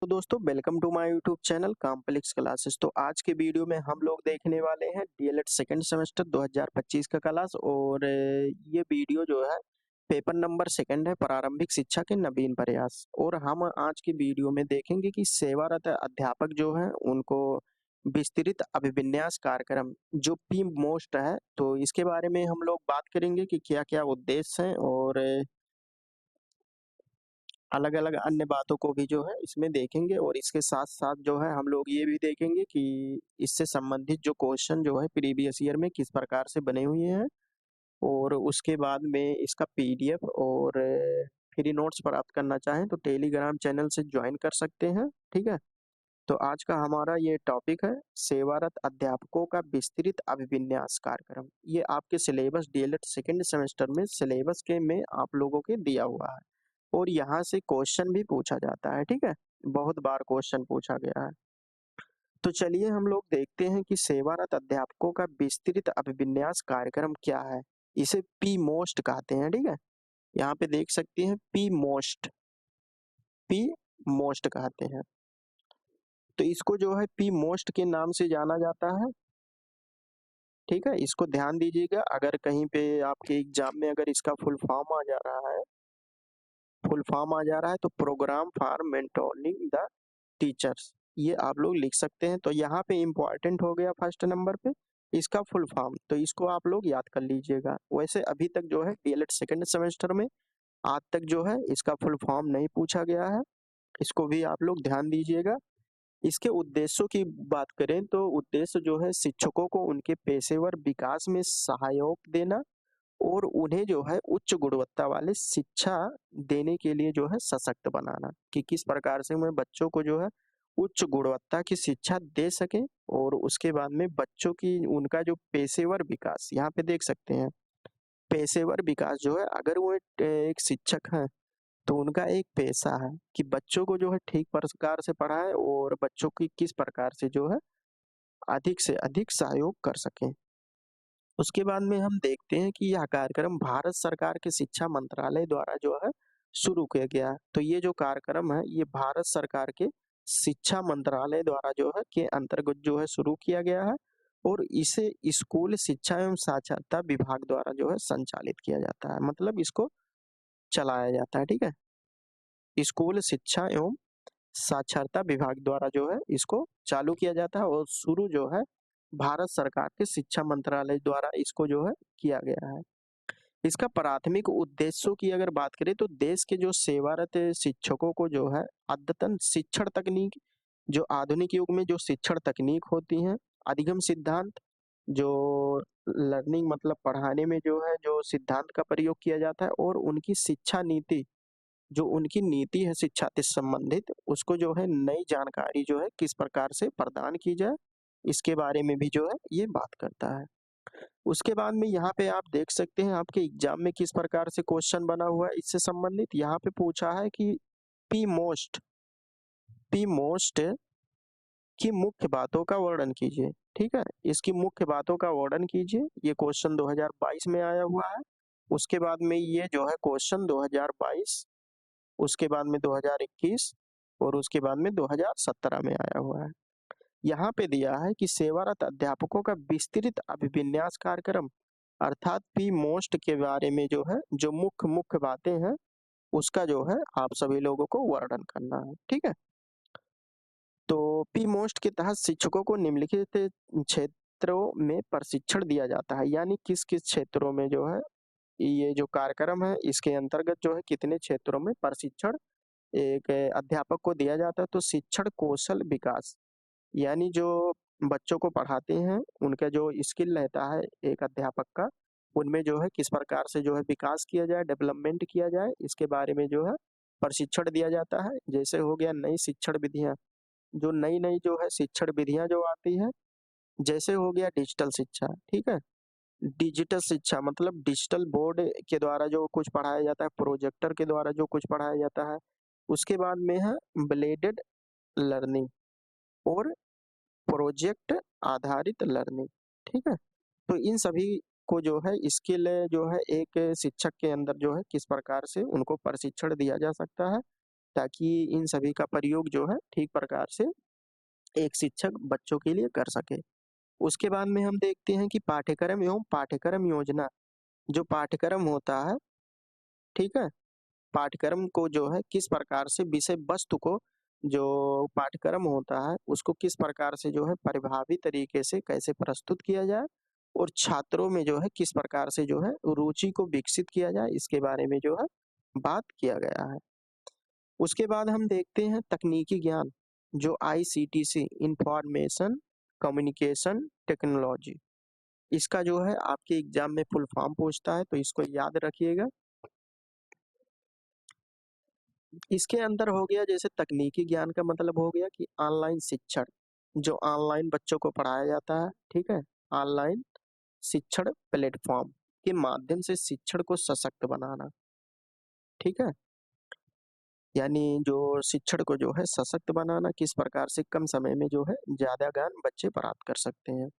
दोस्तों welcome to my YouTube channel complex classes. तो आज के वीडियो में हम लोग देखने वाले हैं डीएलएड सेकंड सेमेस्टर 2025 का क्लास। और ये वीडियो जो है पेपर नंबर सेकंड है, प्रारंभिक शिक्षा के नवीन प्रयास। और हम आज की वीडियो में देखेंगे कि सेवारत अध्यापक जो है उनको विस्तृत अभिविन्यास कार्यक्रम जो पी मोस्ट है, तो इसके बारे में हम लोग बात करेंगे कि क्या क्या उद्देश्य हैं और अलग अलग अन्य बातों को भी जो है इसमें देखेंगे। और इसके साथ साथ जो है हम लोग ये भी देखेंगे कि इससे संबंधित जो क्वेश्चन जो है प्रीवियस ईयर में किस प्रकार से बने हुए हैं। और उसके बाद में इसका पीडीएफ और फ्री नोट्स प्राप्त करना चाहें तो टेलीग्राम चैनल से ज्वाइन कर सकते हैं। ठीक है, तो आज का हमारा ये टॉपिक है सेवारत अध्यापकों का विस्तृत अभिविन्यास कार्यक्रम। ये आपके सिलेबस डीएलएड सेकेंड सेमेस्टर में सिलेबस के में आप लोगों के दिया हुआ है और यहाँ से क्वेश्चन भी पूछा जाता है। ठीक है, बहुत बार क्वेश्चन पूछा गया है। तो चलिए हम लोग देखते हैं कि सेवारत अध्यापकों का विस्तृत अभिविन्यास कार्यक्रम क्या है। इसे पी मोस्ट कहते हैं। ठीक है, यहाँ पे देख सकते हैं पी मोस्ट कहते हैं। तो इसको जो है पी मोस्ट के नाम से जाना जाता है। ठीक है, इसको ध्यान दीजिएगा, अगर कहीं पे आपके एग्जाम में अगर इसका फुल फॉर्म आ जा रहा है तो programme for mentoring the teachers, ये आप लोग लिख सकते हैं। तो यहाँ पे इम्पोर्टेंट हो गया फर्स्ट नंबर पे इसका फुल फॉर्म, तो इसको आप लोग याद कर लीजिएगा। वैसे अभी तक जो है डीएलएड सेकंड सेमेस्टर में आज तक जो है इसका फुल फॉर्म नहीं पूछा गया है, इसको भी आप लोग ध्यान दीजिएगा। इसके उद्देश्यों की बात करें तो उद्देश्य जो है शिक्षकों को उनके पेशेवर विकास में सहयोग देना और उन्हें जो है उच्च गुणवत्ता वाले शिक्षा देने के लिए जो है सशक्त बनाना, कि किस प्रकार से मैं बच्चों को जो है उच्च गुणवत्ता की शिक्षा दे सकें। और उसके बाद में बच्चों की उनका जो पेशेवर विकास, यहाँ पे देख सकते हैं पेशेवर विकास जो है, अगर वो एक शिक्षक हैं तो उनका एक पेशा है कि बच्चों को जो है ठीक प्रकार से पढ़ाएं और बच्चों की किस प्रकार से जो है अधिक से अधिक सहयोग कर सकें। उसके बाद में हम देखते हैं कि यह कार्यक्रम भारत सरकार के शिक्षा मंत्रालय द्वारा जो है शुरू किया गया है। तो ये जो कार्यक्रम है ये भारत सरकार के शिक्षा मंत्रालय द्वारा जो है के अंतर्गत जो है शुरू किया गया है और इसे स्कूल शिक्षा एवं साक्षरता विभाग द्वारा जो है संचालित किया जाता है, मतलब इसको चलाया जाता है। ठीक है, स्कूल शिक्षा एवं साक्षरता विभाग द्वारा जो है इसको चालू किया जाता है और शुरू जो है भारत सरकार के शिक्षा मंत्रालय द्वारा इसको जो है किया गया है। इसका प्राथमिक उद्देश्यों की अगर बात करें तो देश के जो सेवारत शिक्षकों को जो है अद्यतन शिक्षण तकनीक, जो आधुनिक युग में जो शिक्षण तकनीक होती हैं, अधिगम सिद्धांत, जो लर्निंग मतलब पढ़ाने में जो है जो सिद्धांत का प्रयोग किया जाता है, और उनकी शिक्षा नीति, जो उनकी नीति है शिक्षा से संबंधित, उसको जो है नई जानकारी जो है किस प्रकार से प्रदान की जाए, इसके बारे में भी जो है ये बात करता है। उसके बाद में यहाँ पे आप देख सकते हैं आपके एग्जाम में किस प्रकार से क्वेश्चन बना हुआ है इससे संबंधित। यहाँ पे पूछा है कि पी मोस्ट की मुख्य बातों का वर्णन कीजिए। ठीक है, इसकी मुख्य बातों का वर्णन कीजिए, ये क्वेश्चन 2022 में आया हुआ है। उसके बाद में ये जो है क्वेश्चन 2022, उसके बाद में 2021 और उसके बाद में 2017 में आया हुआ है। यहाँ पे दिया है कि सेवारत अध्यापकों का विस्तृत अभिविन्यास कार्यक्रम अर्थात पी मोस्ट के बारे में जो है जो मुख्य मुख्य बातें हैं उसका जो है आप सभी लोगों को वर्णन करना है। ठीक है, तो पी मोस्ट के तहत शिक्षकों को निम्नलिखित क्षेत्रों में प्रशिक्षण दिया जाता है, यानी किस किस क्षेत्रों में जो है ये जो कार्यक्रम है इसके अंतर्गत जो है कितने क्षेत्रों में प्रशिक्षण एक अध्यापक को दिया जाता है। तो शिक्षण कौशल विकास, यानी जो बच्चों को पढ़ाते हैं उनका जो स्किल रहता है एक अध्यापक का, उनमें जो है किस प्रकार से जो है विकास किया जाए, डेवलपमेंट किया जाए, इसके बारे में जो है प्रशिक्षण दिया जाता है। जैसे हो गया नई शिक्षण विधियां, जो नई नई जो है शिक्षण विधियां जो आती है, जैसे हो गया डिजिटल शिक्षा। ठीक है, डिजिटल शिक्षा मतलब डिजिटल बोर्ड के द्वारा जो कुछ पढ़ाया जाता है, प्रोजेक्टर के द्वारा जो कुछ पढ़ाया जाता है। उसके बाद में है ब्लेडेड लर्निंग और प्रोजेक्ट आधारित लर्निंग। ठीक है, तो इन सभी को जो है स्किल जो है एक शिक्षक के अंदर जो है किस प्रकार से उनको प्रशिक्षण दिया जा सकता है, ताकि इन सभी का प्रयोग जो है ठीक प्रकार से एक शिक्षक बच्चों के लिए कर सके। उसके बाद में हम देखते हैं कि पाठ्यक्रम एवं पाठ्यक्रम योजना, जो पाठ्यक्रम होता है, ठीक है? पाठ्यक्रम को जो है किस प्रकार से विषय वस्तु को, जो पाठ्यक्रम होता है उसको किस प्रकार से जो है प्रभावी तरीके से कैसे प्रस्तुत किया जाए और छात्रों में जो है किस प्रकार से जो है रुचि को विकसित किया जाए, इसके बारे में जो है बात किया गया है। उसके बाद हम देखते हैं तकनीकी ज्ञान, जो आईसीटीसी, इंफॉर्मेशन कम्युनिकेशन टेक्नोलॉजी, इसका जो है आपके एग्जाम में फुल फॉर्म पूछता है, तो इसको याद रखिएगा। इसके अंदर हो गया जैसे तकनीकी ज्ञान का मतलब हो गया कि ऑनलाइन शिक्षण, जो ऑनलाइन बच्चों को पढ़ाया जाता है, ठीक है? ऑनलाइन शिक्षण प्लेटफॉर्म के माध्यम से शिक्षण को सशक्त बनाना, ठीक है? यानी जो शिक्षण को जो है सशक्त बनाना, किस प्रकार से कम समय में जो है ज्यादा ज्ञान बच्चे प्राप्त कर सकते हैं।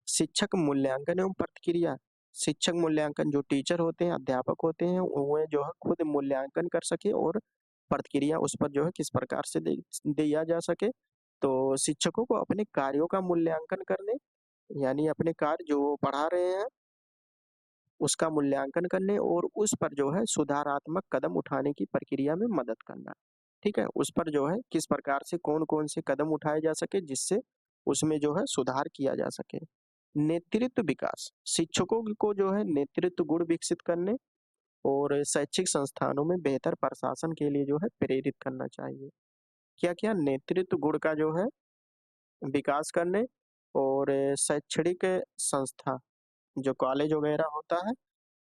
शिक्षक मूल्यांकन एवं प्रतिक्रिया, शिक्षक मूल्यांकन, जो टीचर होते हैं, अध्यापक होते हैं, वह जो है खुद मूल्यांकन कर सके और प्रतिक्रिया उस पर जो है किस प्रकार से दिया जा सके। तो शिक्षकों को अपने कार्यों का मूल्यांकन करने, यानी अपने कार्य जो वो पढ़ा रहे हैं उसका मूल्यांकन करने और उस पर जो है सुधारात्मक कदम उठाने की प्रक्रिया में मदद करना, ठीक है? उस पर जो है किस प्रकार से कौन-कौन से कदम उठाए जा सके जिससे उसमें जो है सुधार किया जा सके। नेतृत्व विकास, शिक्षकों को जो है नेतृत्व गुण विकसित करने और शैक्षिक संस्थानों में बेहतर प्रशासन के लिए जो है प्रेरित करना चाहिए। क्या-क्या नेतृत्व गुण का जो है विकास करने और शैक्षणिक संस्था, जो कॉलेज वगैरह होता है,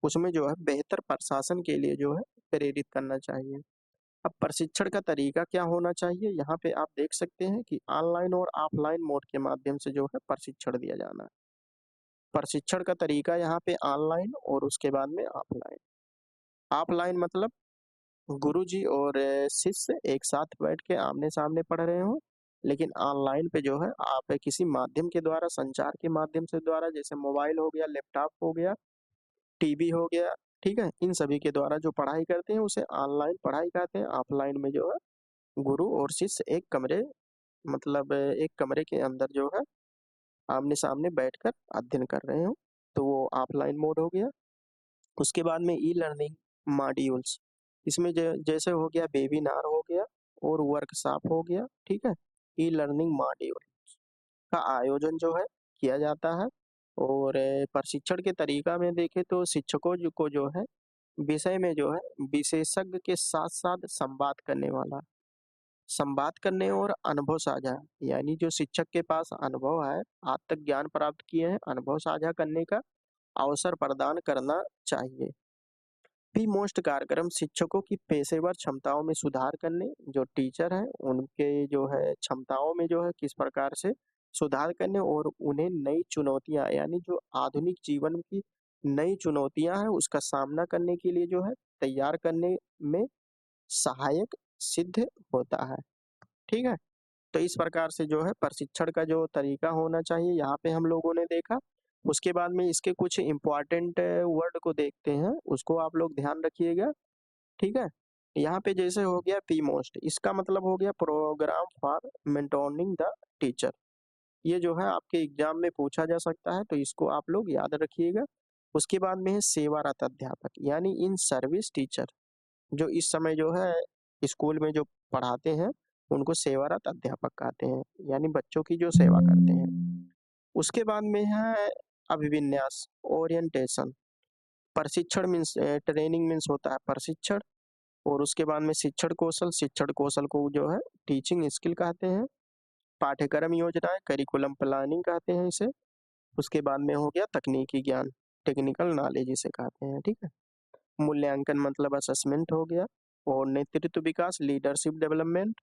उसमें जो है बेहतर प्रशासन के लिए जो है प्रेरित करना चाहिए। अब प्रशिक्षण का तरीका क्या होना चाहिए? यहाँ पे आप देख सकते हैं कि ऑनलाइन और ऑफलाइन मोड के माध्यम से जो है प्रशिक्षण दिया जाना है। प्रशिक्षण का तरीका यहाँ पे ऑनलाइन और उसके बाद में ऑफलाइन। ऑफलाइन मतलब गुरुजी और शिष्य एक साथ बैठ के आमने-सामने पढ़ रहे हों, लेकिन ऑनलाइन पे जो है आप किसी माध्यम के द्वारा, संचार के माध्यम से द्वारा, जैसे मोबाइल हो गया, लैपटॉप हो गया, टीवी हो गया, ठीक है? इन सभी के द्वारा जो पढ़ाई करते हैं उसे ऑनलाइन पढ़ाई कहते हैं। ऑफलाइन में जो है गुरु और शिष्य एक कमरे, मतलब एक कमरे के अंदर जो है आमने-सामने बैठकर अध्ययन कर रहे हो, तो वो ऑफलाइन मोड हो गया। उसके बाद में ई लर्निंग मॉड्यूल्स, इसमें जैसे हो गया वेबिनार हो गया और वर्कशॉप हो गया, ठीक है? ई लर्निंग मॉड्यूल का आयोजन जो है किया जाता है और प्रशिक्षण के तरीका में देखें तो शिक्षकों को जो है विषय में जो है विशेषज्ञ के साथ-साथ संवाद करने और अनुभव साझा, यानी जो शिक्षक के पास अनुभव है, आज तक ज्ञान प्राप्त किए हैं, अनुभव साझा करने का अवसर प्रदान करना चाहिए। पी मोस्ट कार्यक्रम शिक्षकों की पेशेवर क्षमताओं में सुधार करने, जो टीचर हैं उनके जो है क्षमताओं में जो है किस प्रकार से सुधार करने और उन्हें नई चुनौतियां, यानी जो आधुनिक जीवन की नई चुनौतियां हैं उसका सामना करने के लिए जो है तैयार करने में सहायक सिद्ध होता है, ठीक है? तो इस प्रकार से जो है प्रशिक्षण का जो तरीका होना चाहिए यहाँ पे हम लोगों ने देखा। उसके बाद में इसके कुछ इम्पोर्टेंट वर्ड को देखते हैं, उसको आप लोग ध्यान रखिएगा, ठीक है? यहाँ पे जैसे हो गया पी मोस्ट, इसका मतलब हो गया programme for mentoring the teacher. ये जो है आपके एग्जाम में पूछा जा सकता है, तो इसको आप लोग याद रखिएगा। उसके बाद में है सेवारत अध्यापक, यानी इन सर्विस टीचर, जो इस समय जो है स्कूल में जो पढ़ाते हैं उनको सेवारत अध्यापक कहते हैं, यानी बच्चों की जो सेवा करते हैं। उसके बाद में है अभिविन्यास, ओरिएंटेशन। प्रशिक्षण मीन्स ट्रेनिंग मीन्स होता है प्रशिक्षण, और उसके बाद में शिक्षण कौशल को जो है टीचिंग स्किल कहते हैं। पाठ्यक्रम योजनाएं, करिकुलम प्लानिंग कहते हैं इसे। उसके बाद में हो गया तकनीकी ज्ञान, टेक्निकल नॉलेज इसे कहते हैं, ठीक है? मूल्यांकन मतलब असेसमेंट हो गया, और नेतृत्व विकास, लीडरशिप डेवलपमेंट,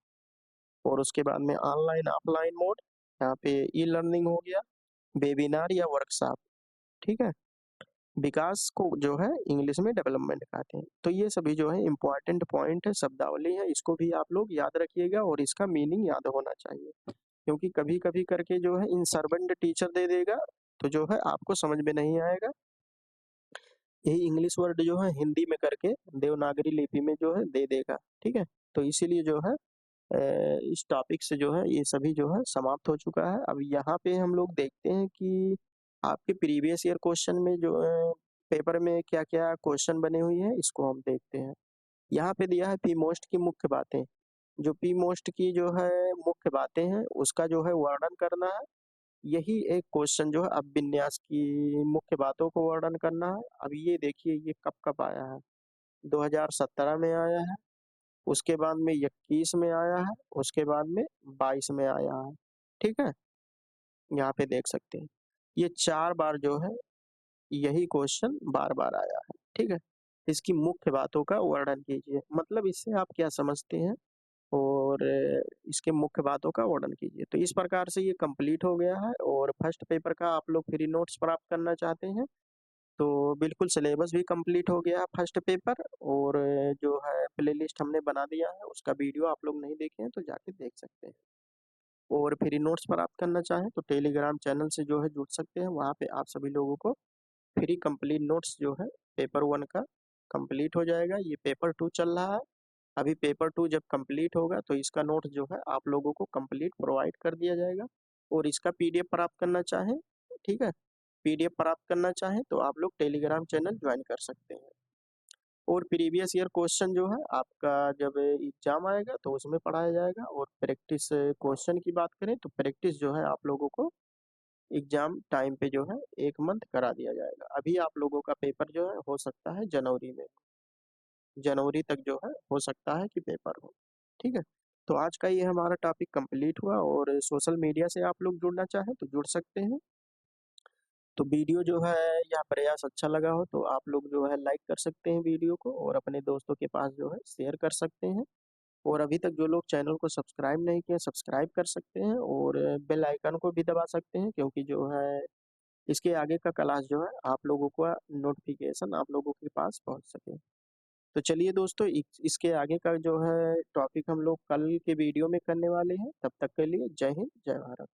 और उसके बाद में ऑनलाइन ऑफलाइन मोड, यहाँ पे ई लर्निंग हो गया, वेबिनार या वर्कशॉप, ठीक है? विकास को जो है इंग्लिश में डेवलपमेंट कहते हैं। तो ये सभी जो है इम्पोर्टेंट पॉइंट है, शब्दावली है, इसको भी आप लोग याद रखिएगा और इसका मीनिंग याद होना चाहिए, क्योंकि कभी-कभी करके जो है इंसर्वेंट टीचर दे देगा, तो जो है आपको समझ में नहीं आएगा। यही इंग्लिश वर्ड जो है हिंदी में करके देवनागरी लिपि में जो है दे देगा। ठीक है, तो इसीलिए जो है इस टॉपिक से जो है ये सभी जो है समाप्त हो चुका है। अब यहाँ पे हम लोग देखते हैं कि आपके प्रीवियस ईयर क्वेश्चन में जो पेपर में क्या क्या क्वेश्चन बने हुए हैं, इसको हम देखते हैं। यहाँ पे दिया है पी मोस्ट की मुख्य बातें। जो पी मोस्ट की जो है मुख्य बातें हैं उसका जो है वर्णन करना है। यही एक क्वेश्चन जो है अभिविन्यास की मुख्य बातों को वर्णन करना है। अब ये देखिए ये कब कब आया है, 2017 में आया है, उसके बाद में 21 में आया है, उसके बाद में 22 में आया है। ठीक है, यहाँ पे देख सकते हैं ये 4 बार जो है यही क्वेश्चन बार बार आया है। ठीक है, इसकी मुख्य बातों का वर्णन कीजिए, मतलब इससे आप क्या समझते हैं और इसके मुख्य बातों का वर्णन कीजिए। तो इस प्रकार से ये कंप्लीट हो गया है। और फर्स्ट पेपर का आप लोग फ्री नोट्स प्राप्त करना चाहते हैं तो बिल्कुल सिलेबस भी कंप्लीट हो गया फर्स्ट पेपर। और जो है प्लेलिस्ट हमने बना दिया है, उसका वीडियो आप लोग नहीं देखे हैं तो जाके देख सकते हैं। और फ्री नोट्स प्राप्त करना चाहें तो टेलीग्राम चैनल से जो है जुड़ सकते हैं, वहाँ पे आप सभी लोगों को फ्री कंप्लीट नोट्स जो है पेपर 1 का कंप्लीट हो जाएगा। ये पेपर 2 चल रहा है, अभी पेपर 2 जब कंप्लीट होगा तो इसका नोट जो है आप लोगों को कंप्लीट प्रोवाइड कर दिया जाएगा। और इसका पीडीएफ प्राप्त करना चाहें, ठीक है, पीडीएफ प्राप्त करना चाहें तो आप लोग टेलीग्राम चैनल ज्वाइन कर सकते हैं। और प्रीवियस ईयर क्वेश्चन जो है आपका जब एग्जाम आएगा तो उसमें पढ़ाया जाएगा। और प्रैक्टिस क्वेश्चन की बात करें तो प्रैक्टिस जो है आप लोगों को एग्जाम टाइम पे जो है 1 मंथ करा दिया जाएगा। अभी आप लोगों का पेपर जो है हो सकता है जनवरी में, जनवरी तक जो है हो सकता है कि पेपर हो। ठीक है, तो आज का ये हमारा टॉपिक कंप्लीट हुआ। और सोशल मीडिया से आप लोग जुड़ना चाहें तो जुड़ सकते हैं। तो वीडियो जो है या प्रयास अच्छा लगा हो तो आप लोग जो है लाइक कर सकते हैं वीडियो को, और अपने दोस्तों के पास जो है शेयर कर सकते हैं। और अभी तक जो लोग चैनल को सब्सक्राइब नहीं किए सब्सक्राइब कर सकते हैं, और बेल आइकन को भी दबा सकते हैं, क्योंकि जो है इसके आगे का क्लास जो है आप लोगों का नोटिफिकेशन आप लोगों के पास पहुंच सके। तो चलिए दोस्तों, इसके आगे का जो है टॉपिक हम लोग कल के वीडियो में करने वाले हैं। तब तक के लिए जय हिंद जय भारत।